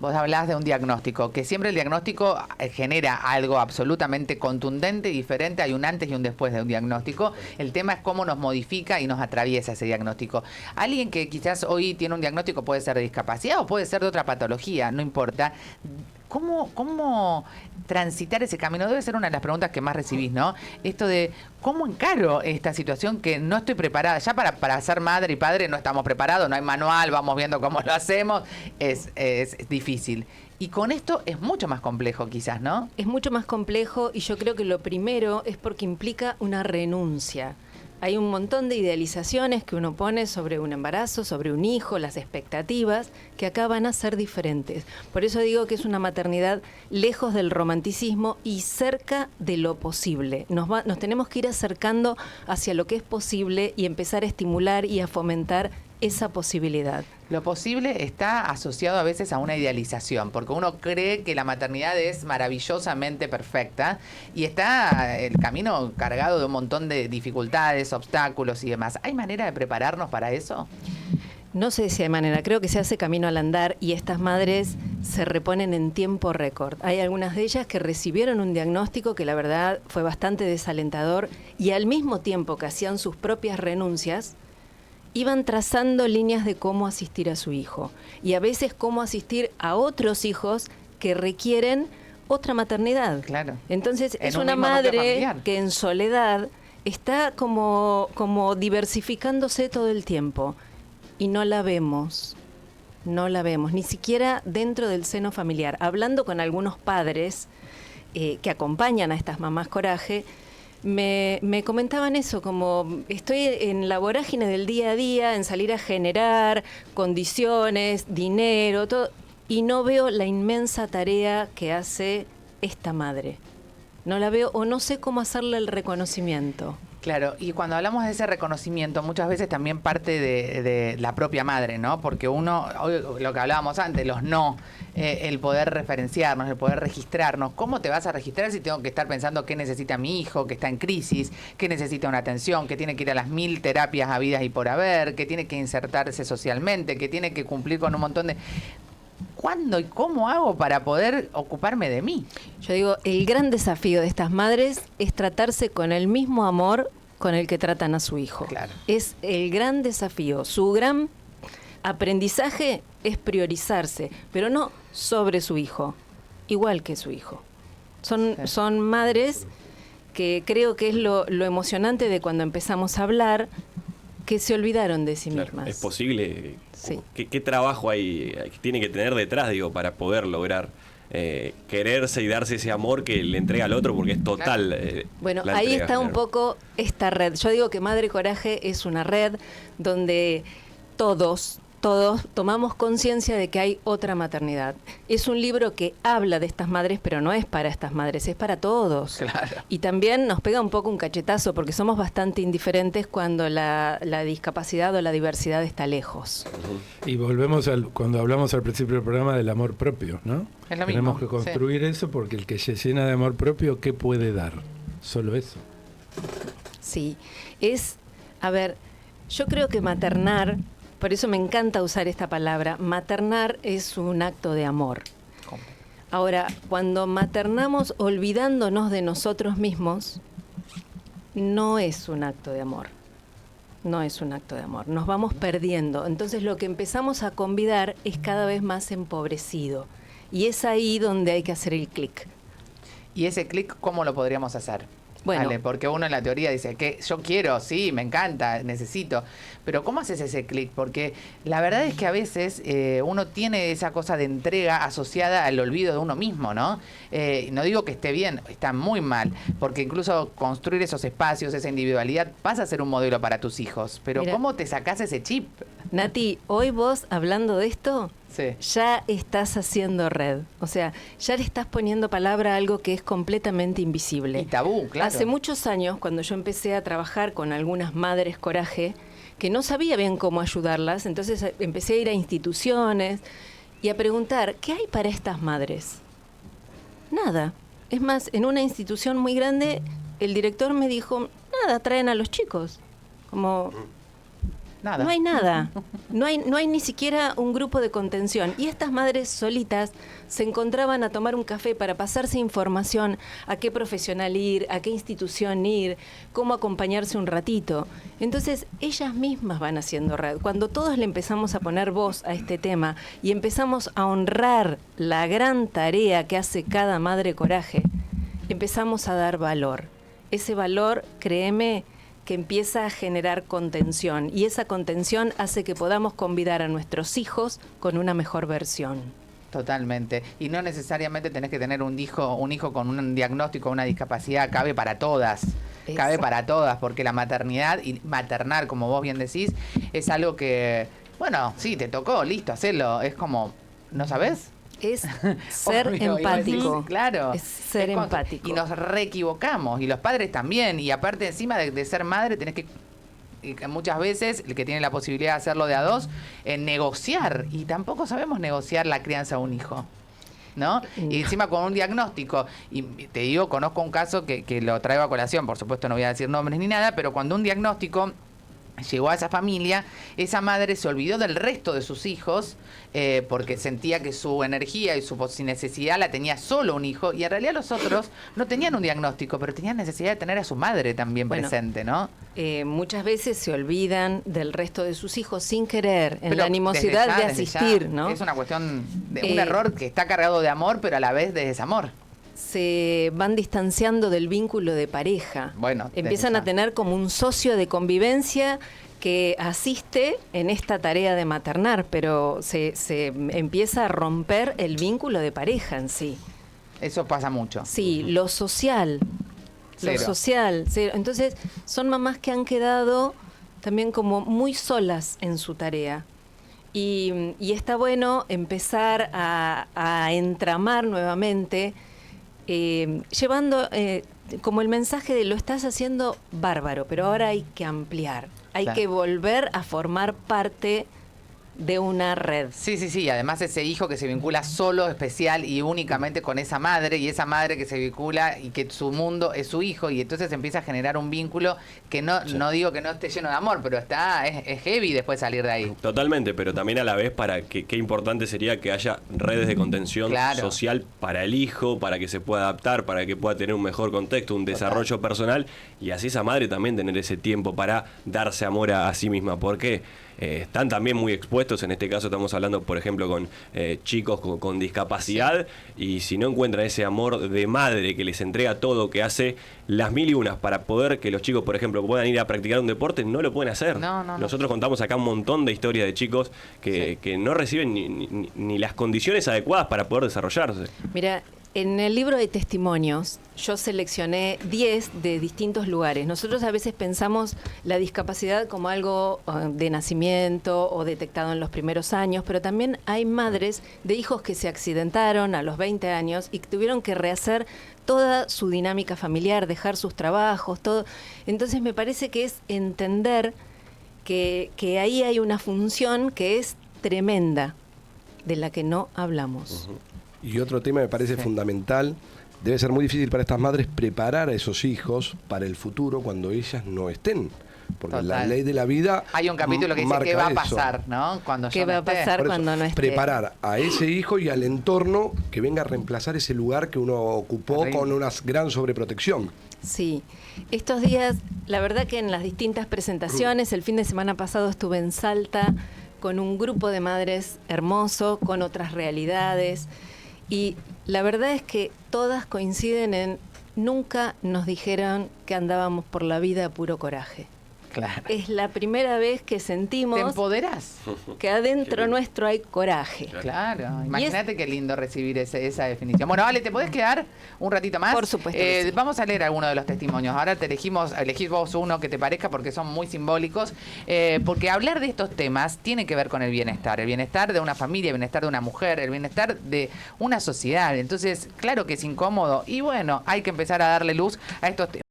Vos hablás de un diagnóstico, que siempre el diagnóstico genera algo absolutamente contundente y diferente. Hay un antes y un después de un diagnóstico. El tema es cómo nos modifica y nos atraviesa ese diagnóstico. Alguien que quizás hoy tiene un diagnóstico puede ser de discapacidad o puede ser de otra patología, no importa. ¿Cómo transitar ese camino? Debe ser una de las preguntas que más recibís, ¿no? Esto de cómo encaro esta situación que no estoy preparada. Ya para ser madre y padre no estamos preparados, no hay manual, vamos viendo cómo lo hacemos. Es difícil. Y con esto es mucho más complejo quizás, ¿no? Es mucho más complejo y yo creo que lo primero es porque implica una renuncia. Hay un montón de idealizaciones que uno pone sobre un embarazo, sobre un hijo, las expectativas, que acá van a ser diferentes. Por eso digo que es una maternidad lejos del romanticismo y cerca de lo posible. Nos tenemos que ir acercando hacia lo que es posible y empezar a estimular y a fomentar esa posibilidad. Lo posible está asociado a veces a una idealización, porque uno cree que la maternidad es maravillosamente perfecta y está el camino cargado de un montón de dificultades, obstáculos y demás. ¿Hay manera de prepararnos para eso? No sé si hay manera, creo que se hace camino al andar y estas madres se reponen en tiempo récord. Hay algunas de ellas que recibieron un diagnóstico que la verdad fue bastante desalentador y al mismo tiempo que hacían sus propias renuncias, iban trazando líneas de cómo asistir a su hijo y a veces cómo asistir a otros hijos que requieren otra maternidad. Claro. Entonces es una madre que en soledad está como diversificándose todo el tiempo y no la vemos, ni siquiera dentro del seno familiar. Hablando con algunos padres que acompañan a estas mamás coraje, me comentaban eso, como estoy en la vorágine del día a día, en salir a generar condiciones, dinero, todo, y no veo la inmensa tarea que hace esta madre. No la veo o no sé cómo hacerle el reconocimiento. Claro, y cuando hablamos de ese reconocimiento, muchas veces también parte de la propia madre, ¿no? Porque uno, lo que hablábamos antes, los no, el poder referenciarnos, el poder registrarnos. ¿Cómo te vas a registrar si tengo que estar pensando qué necesita mi hijo, que está en crisis, que necesita una atención, que tiene que ir a las 1000 terapias habidas y por haber, que tiene que insertarse socialmente, que tiene que cumplir con un montón de... ¿Cuándo y cómo hago para poder ocuparme de mí? Yo digo, el gran desafío de estas madres es tratarse con el mismo amor con el que tratan a su hijo. Claro. Es el gran desafío. Su gran aprendizaje es priorizarse, pero no sobre su hijo, igual que su hijo. Son madres que creo que es lo emocionante de cuando empezamos a hablar, que se olvidaron de sí mismas. Es posible. Sí. ¿Qué trabajo tiene que tener detrás, para poder lograr quererse y darse ese amor que le entrega al otro, porque es total? Bueno, ahí está un poco esta red. Yo digo que Madre Coraje es una red donde todos tomamos conciencia de que hay otra maternidad. Es un libro que habla de estas madres, pero no es para estas madres, es para todos. Claro. Y también nos pega un poco un cachetazo, porque somos bastante indiferentes cuando la discapacidad o la diversidad está lejos. Y volvemos cuando hablamos al principio del programa del amor propio, ¿no? Es lo Tenemos mismo, que construir eso, porque el que se llena de amor propio, ¿qué puede dar? Solo eso. Sí, yo creo que maternar, por eso me encanta usar esta palabra, maternar es un acto de amor. ¿Cómo? Ahora, cuando maternamos olvidándonos de nosotros mismos, no es un acto de amor. No es un acto de amor. Nos vamos perdiendo. Entonces lo que empezamos a convidar es cada vez más empobrecido. Y es ahí donde hay que hacer el clic. ¿Y ese clic cómo lo podríamos hacer? Bueno, Vale, porque uno en la teoría dice que yo quiero, sí, me encanta, necesito, pero ¿cómo haces ese clic? Porque la verdad es que a veces uno tiene esa cosa de entrega asociada al olvido de uno mismo, ¿no? No digo que esté bien, está muy mal, porque incluso construir esos espacios, esa individualidad, pasa a ser un modelo para tus hijos, pero mira, ¿cómo te sacás ese chip? Nati, hoy vos hablando de esto, Sí. ya estás haciendo red. O sea, ya le estás poniendo palabra a algo que es completamente invisible. Y tabú, claro. Hace muchos años, cuando yo empecé a trabajar con algunas madres coraje, que no sabía bien cómo ayudarlas, entonces empecé a ir a instituciones y a preguntar, ¿qué hay para estas madres? Nada. Es más, en una institución muy grande, el director me dijo, nada, traen a los chicos. Como... Nada. No hay nada. No hay ni siquiera un grupo de contención. Y estas madres solitas se encontraban a tomar un café para pasarse información, a qué profesional ir, a qué institución ir, cómo acompañarse un ratito. Entonces, ellas mismas van haciendo red. Cuando todos le empezamos a poner voz a este tema y empezamos a honrar la gran tarea que hace cada madre coraje, empezamos a dar valor. Ese valor, créeme, que empieza a generar contención, y esa contención hace que podamos convidar a nuestros hijos con una mejor versión. Totalmente. Y no necesariamente tenés que tener un hijo con un diagnóstico, una discapacidad, cabe para todas. Eso. Cabe para todas, porque la maternidad y maternar, como vos bien decís, es algo que, bueno, sí, te tocó, listo, hacelo. Es como, ¿no sabés? Es ser empático. Claro. Es ser empático. Y nos reequivocamos, y los padres también. Y aparte, encima de ser madre, tenés que muchas veces, el que tiene la posibilidad de hacerlo de a dos, negociar. Y tampoco sabemos negociar la crianza de un hijo, ¿no? Y encima con un diagnóstico. Y te digo, conozco un caso que lo traigo a colación, por supuesto no voy a decir nombres ni nada, pero cuando un diagnóstico llegó a esa familia, esa madre se olvidó del resto de sus hijos porque sentía que su energía y su necesidad la tenía solo un hijo, y en realidad los otros no tenían un diagnóstico, pero tenían necesidad de tener a su madre también presente, ¿no? Muchas veces se olvidan del resto de sus hijos sin querer, en Pero la animosidad desde de ya, asistir, ¿no? Es una cuestión de un error que está cargado de amor, pero a la vez de desamor. Se van distanciando del vínculo de pareja. Bueno, empiezan a tener como un socio de convivencia que asiste en esta tarea de maternar, pero se empieza a romper el vínculo de pareja en sí. Eso pasa mucho. Sí, lo social. Cero. Lo social, cero. Entonces, son mamás que han quedado también como muy solas en su tarea. Y está bueno empezar a entramar nuevamente, llevando como el mensaje de lo estás haciendo bárbaro, pero ahora hay que ampliar, hay que volver a formar parte de una red. Sí, y además ese hijo que se vincula solo, especial y únicamente con esa madre, y esa madre que se vincula y que su mundo es su hijo, y entonces empieza a generar un vínculo que no digo que no esté lleno de amor, pero es heavy después salir de ahí. Totalmente, pero también a la vez qué importante sería que haya redes de contención social para el hijo, para que se pueda adaptar, para que pueda tener un mejor contexto, un desarrollo personal, y así esa madre también tener ese tiempo para darse amor a sí misma, porque están también muy expuestos. En este caso estamos hablando, por ejemplo, con chicos con discapacidad, y si no encuentran ese amor de madre que les entrega todo, que hace las mil y unas para poder que los chicos, por ejemplo, puedan ir a practicar un deporte, no lo pueden hacer. Nosotros contamos acá un montón de historias de chicos que no reciben ni las condiciones adecuadas para poder desarrollarse. Mira, en el libro de testimonios yo seleccioné 10 de distintos lugares. Nosotros a veces pensamos la discapacidad como algo de nacimiento o detectado en los primeros años, pero también hay madres de hijos que se accidentaron a los 20 años y que tuvieron que rehacer toda su dinámica familiar, dejar sus trabajos, todo. Entonces me parece que es entender que ahí hay una función que es tremenda, de la que no hablamos. Y otro tema me parece fundamental, debe ser muy difícil para estas madres preparar a esos hijos para el futuro cuando ellas no estén. Porque la ley de la vida hay un capítulo que dice qué va a pasar, ¿no? Cuando ¿qué va a pasar cuando no esté? Preparar a ese hijo y al entorno que venga a reemplazar ese lugar que uno ocupó con una gran sobreprotección. Sí, estos días, la verdad que en las distintas presentaciones, el fin de semana pasado estuve en Salta con un grupo de madres hermoso, con otras realidades. Y la verdad es que todas coinciden en nunca nos dijeron que andábamos por la vida a puro coraje. Claro. Es la primera vez que sentimos... ¿Te empoderás? Que adentro nuestro hay coraje. Claro, imagínate qué lindo recibir esa definición. Bueno, Ale, ¿te podés quedar un ratito más? Por supuesto que sí. Vamos a leer algunos de los testimonios. Ahora elegís vos uno que te parezca porque son muy simbólicos. Porque hablar de estos temas tiene que ver con el bienestar de una familia, el bienestar de una mujer, el bienestar de una sociedad. Entonces, claro que es incómodo y bueno, hay que empezar a darle luz a estos temas.